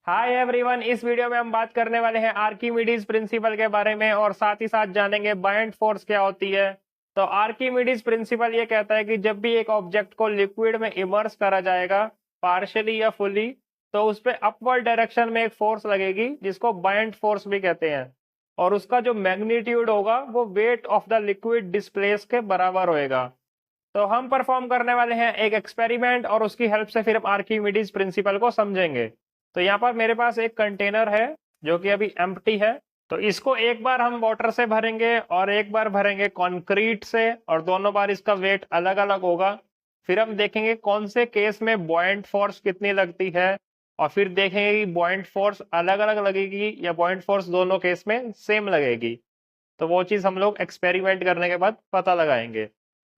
Hi everyone, इस video में हम बात करने वाले हैं आर्किमिडीज प्रिंसिपल के बारे में और साथ ही साथ जानेंगे बायंट फोर्स क्या होती है। तो आर्किमिडीज प्रिंसिपल ये कहता है कि जब भी एक ऑब्जेक्ट को लिक्विड में इमर्स करा जाएगा पार्शियली या फुली, तो उस पे अपवर्ड डायरेक्शन में एक फोर्स लगेगी जिसको बायंट फोर्स भी कहते हैं। और उसका जो मैग्नीट्यूड होगा वो wait of the liquid displace के बराबर होएगा। तो हम परफॉर्म करने वाले हैं एक एक्सपेरिमेंट और उसकी हेल्प से फिर हम आर्किमिडीज प्रिंसिपल को समझेंगे। तो यहाँ पर मेरे पास एक कंटेनर है जो कि अभी एम्प्टी है। तो इसको एक बार हम वाटर से भरेंगे और एक बार भरेंगे कंक्रीट से, और दोनों बार इसका वेट अलग अलग होगा। फिर हम देखेंगे कौन से केस में बॉयंट फोर्स कितनी लगती है, और फिर देखेंगे कि बॉयंट फोर्स अलग अलग लगेगी या बॉयंट फोर्स दोनों केस में सेम लगेगी। तो वो चीज हम लोग एक्सपेरिमेंट करने के बाद पता लगाएंगे।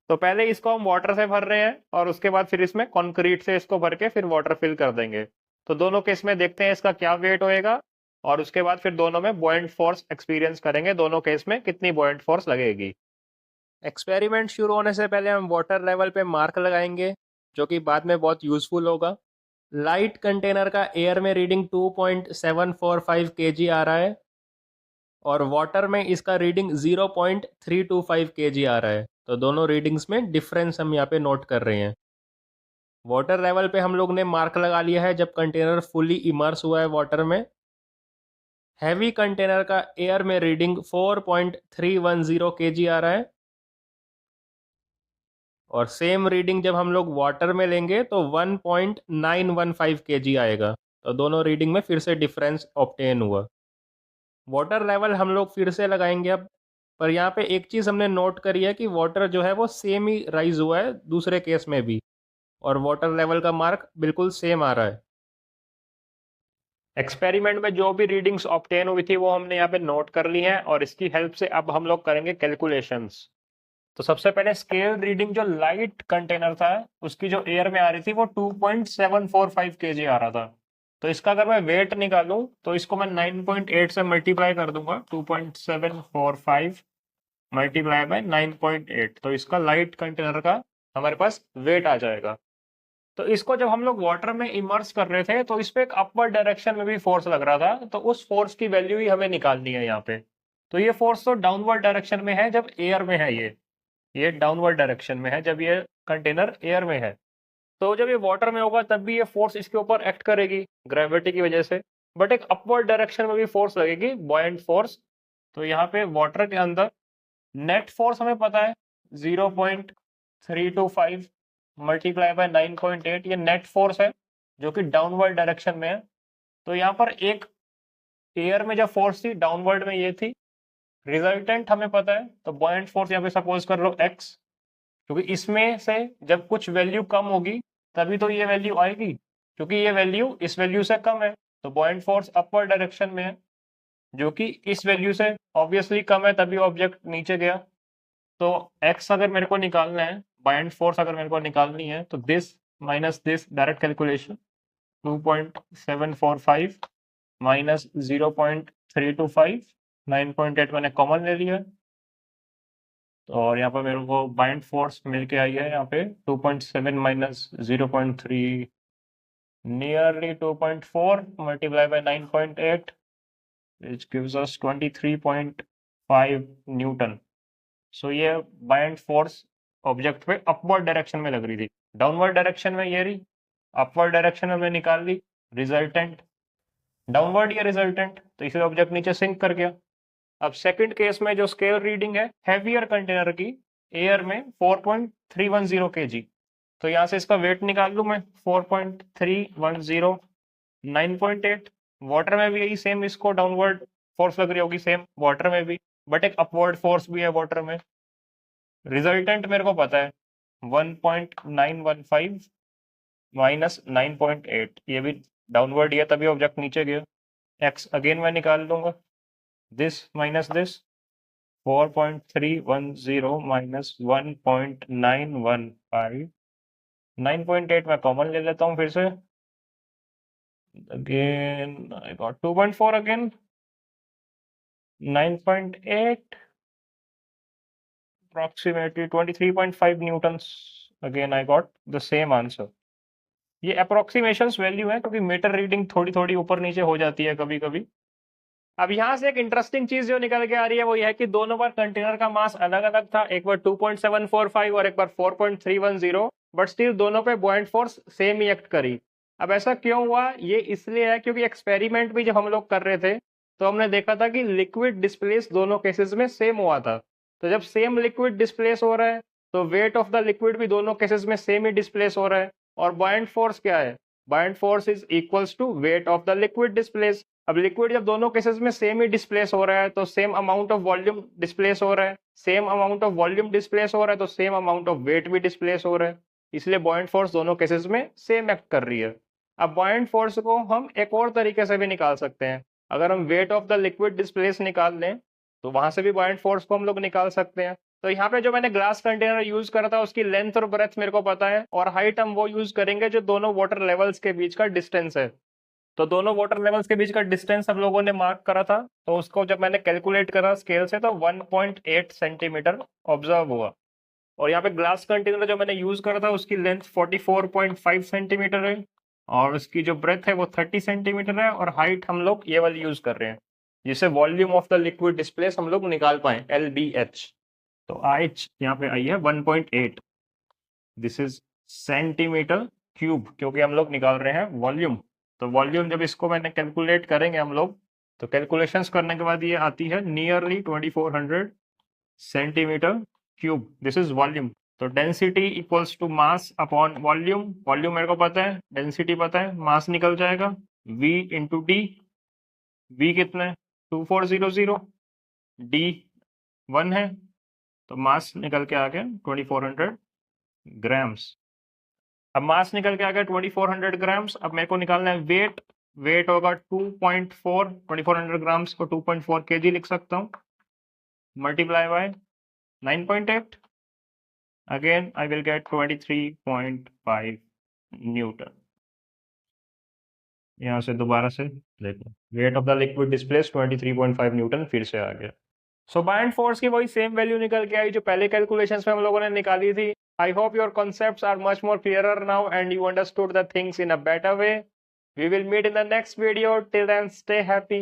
तो पहले इसको हम वाटर से भर रहे हैं और उसके बाद फिर इसमें कंक्रीट से इसको भर के फिर वाटर फिल कर देंगे। तो दोनों केस में देखते हैं इसका क्या वेट होएगा, और उसके बाद फिर दोनों में बॉयंट फोर्स एक्सपीरियंस करेंगे, दोनों केस में कितनी बॉयंट फोर्स लगेगी। एक्सपेरिमेंट शुरू होने से पहले हम वाटर लेवल पे मार्क लगाएंगे, जो कि बाद में बहुत यूजफुल होगा। लाइट कंटेनर का एयर में रीडिंग 2.745 kg आ रहा है और वाटर में इसका रीडिंग 0.325 kg आ रहा है। तो दोनों रीडिंग्स में डिफरेंस हम यहाँ पे नोट कर रहे हैं। वाटर लेवल पे हम लोग ने मार्क लगा लिया है जब कंटेनर फुली इमर्स हुआ है वाटर में। हैवी कंटेनर का एयर में रीडिंग 4.310 kg आ रहा है, और सेम रीडिंग जब हम लोग वाटर में लेंगे तो 1.915 kg आएगा। तो दोनों रीडिंग में फिर से डिफरेंस ऑब्टेन हुआ। वाटर लेवल हम लोग फिर से लगाएंगे अब। पर यहाँ पे एक चीज़ हमने नोट करी है कि वाटर जो है वो सेम ही राइज हुआ है दूसरे केस में भी, और वाटर लेवल का मार्क बिल्कुल सेम आ रहा है। एक्सपेरिमेंट में जो भी रीडिंग्स ऑब्टेन हुई थी वो हमने यहाँ पे नोट कर ली हैं, और इसकी हेल्प से अब हम लोग करेंगे कैलकुलेशंस। तो सबसे पहले स्केल रीडिंग जो लाइट कंटेनर था उसकी जो एयर में आ रही थी वो 2.745 kg आ रहा था। तो इसका अगर मैं वेट निकालूं तो इसको मैं 9.8 से मल्टीप्लाई कर दूंगा। 2.745 मल्टीप्लाई बाय 9.8, तो इसका लाइट कंटेनर का हमारे पास वेट आ जाएगा। तो इसको जब हम लोग वाटर में इमर्स कर रहे थे तो इस पे एक अपवर्ड डायरेक्शन में भी फोर्स लग रहा था, तो उस फोर्स की वैल्यू ही हमें निकालनी है यहाँ पे। तो ये फोर्स तो डाउनवर्ड डायरेक्शन में है जब एयर में है, ये डाउनवर्ड डायरेक्शन में है जब ये कंटेनर एयर में है। तो जब ये वाटर में होगा तब भी ये फोर्स इसके ऊपर एक्ट करेगी ग्रेविटी की वजह से, बट एक अपवर्ड डायरेक्शन में भी फोर्स लगेगी, बॉयंट फोर्स। तो यहाँ पे वाटर के अंदर नेट फोर्स हमें पता है 0.325 मल्टीप्लाई बाय 9.8, ये नेट फोर्स है जो कि डाउनवर्ड डायरेक्शन में है। तो यहाँ पर एक एयर में जब फोर्स थी डाउनवर्ड में ये थी, रिजल्टेंट हमें पता है। तो बॉयंट फोर्स यहाँ पे सपोज कर लो एक्स, क्योंकि इसमें से जब कुछ वैल्यू कम होगी तभी तो ये वैल्यू आएगी, क्योंकि ये वैल्यू इस वैल्यू से कम है। तो बॉयंट फोर्स अपर डायरेक्शन में है, जो कि इस वैल्यू से ऑब्वियसली कम है, तभी ऑब्जेक्ट नीचे गया। तो एक्स अगर मेरे को निकालना है, बायंट फोर्स अगर मेरे को निकालनी है, तो this minus this, direct calculation. 2.745 minus 0.325, 9.8 मैंने कॉमन ले लिया। और यहाँ पर मेरे को बाइंड फोर्स मिल के आई है यहाँ पे 2.7 minus 0.3, nearly 2.4 multiply by 9.8, which gives us 23.5 newton. So ये बाइंड फोर्स ऑब्जेक्ट पे अपवर्ड डायरेक्शन में लग रही थी। डाउनवर्ड डायरेक्शन में ये रही, अपवर्ड डायरेक्शन में हमने निकाल ली रिजल्टेंट। डाउनवर्ड ये रिजल्टेंट, तो इसे ऑब्जेक्ट नीचे सिंक कर गया। अब सेकंड केस में जो स्केल रीडिंग है हैवियर कंटेनर की, एयर में 4.310 kg। तो यहाँ से इसका वेट निकाल लूँ मैं, 4.310, 9.8। वाटर में भी यही सेम, इसको डाउनवर्ड फोर्स लग रही होगी सेम वाटर में भी, बट एक अपवर्ड फोर्स भी है वाटर में। रिजल्टेंट मेरे को पता है 1.915 माइनस 9.8, ये भी डाउनवर्ड ही है तभी ऑब्जेक्ट नीचे गया। एक्स अगेन मैं निकाल लूंगा, दिस माइनस दिस, 4.310 माइनस 1.915, 9.8 मैं कॉमन ले लेता हूँ फिर से। Again I got 2.4, again 9.8, approximately 23.5 newtons. Again I got the same answer. ये अप्रोक्सीमेशंस वैल्यू है क्योंकि मीटर रीडिंग थोड़ी थोड़ी ऊपर नीचे हो जाती है कभी कभी। अब यहाँ से एक इंटरेस्टिंग चीज जो निकल के आ रही है वो यह है कि दोनों बार कंटेनर का मास अलग अलग था, एक बार 2.745 और एक बार 4.310, बट स्टिल दोनों पे बॉइंट फोर्स सेम ही एक्ट करी। अब ऐसा क्यों हुआ? ये इसलिए है क्योंकि एक्सपेरिमेंट भी जब हम लोग कर रहे थे तो हमने देखा था कि लिक्विड डिस्प्लेस दोनों केसेस में सेम हुआ था। तो जब सेम लिक्विड डिस्प्लेस हो रहा है तो वेट ऑफ द लिक्विड भी दोनों केसेस में सेम ही डिस्प्लेस हो रहा है। और बॉइंट फोर्स क्या है? Buoyant force is equals to weight of the liquid displace. अब लिक्विड जब दोनों केसेस में सेम ही डिस्प्लेस हो रहा है तो same amount of volume displace हो रहा है, same amount of volume displace हो रहा है तो सेम अमाउंट ऑफ वेट भी डिस्प्लेस हो रहा है। इसलिए बॉइंट फोर्स दोनों केसेस में सेम एक्ट कर रही है। अब बॉइंट फोर्स को हम एक और तरीके से भी निकाल सकते हैं। अगर हम wait of the liquid displace निकाल लें तो वहां से भी बॉइंट फोर्स को हम लोग निकाल सकते हैं। तो यहाँ पे जो मैंने ग्लास कंटेनर यूज करा था उसकी लेंथ और ब्रेथ मेरे को पता है, और हाइट हम वो यूज करेंगे जो दोनों वाटर लेवल्स के बीच का डिस्टेंस है। तो दोनों वाटर लेवल्स के बीच का डिस्टेंस हम लोगों ने मार्क करा था, तो उसको जब मैंने कैलकुलेट करा स्केल से तो 1.8 सेंटीमीटर ऑब्जर्व हुआ। और यहाँ पे ग्लास कंटेनर जो मैंने यूज करा था उसकी लेंथ 44.5 सेंटीमीटर है, और उसकी जो ब्रेथ है वो 30 सेंटीमीटर है, और हाइट हम लोग ये वाली यूज कर रहे हैं जिससे volume of the liquid displace हम लोग निकाल पाए, LBH। तो आईएच यहाँ पे आई है 1.8, दिस इज सेंटीमीटर क्यूब, क्योंकि हम लोग निकाल रहे हैं वॉल्यूम। तो वॉल्यूम जब इसको मैंने कैलकुलेट करेंगे हम लोग, तो कैलकुलेशंस करने के बाद ये आती है nearly 2400 centimetre cube, this is volume. तो density equals to mass upon volume, volume मेरे को पता है, डेंसिटी पता है, मास निकल जाएगा V इंटू डी। V कितना है? 2400, D 1 है, तो मास निकल के आ गया 2400 ग्राम्स। अब मास निकल के आ गया 2400 ग्राम्स। अब मेरे को निकालना है वेट। वेट होगा 2.4, 2400 ग्राम्स को 2.4 kg लिख सकता हूँ, multiply by 9.8, again I will get 23.5 Newton. यहाँ से दोबारा से देखो, wait of the liquid displace 23.5 Newton फिर से आ गया। सो बायंट फोर्स की वही सेम वैल्यू निकल के आई जो पहले कैलकुलेशंस में हम लोगों ने निकाली थी। I hope your concepts are much more clearer now and you understood the things in a better way. We will meet in the next video. Till then, stay happy.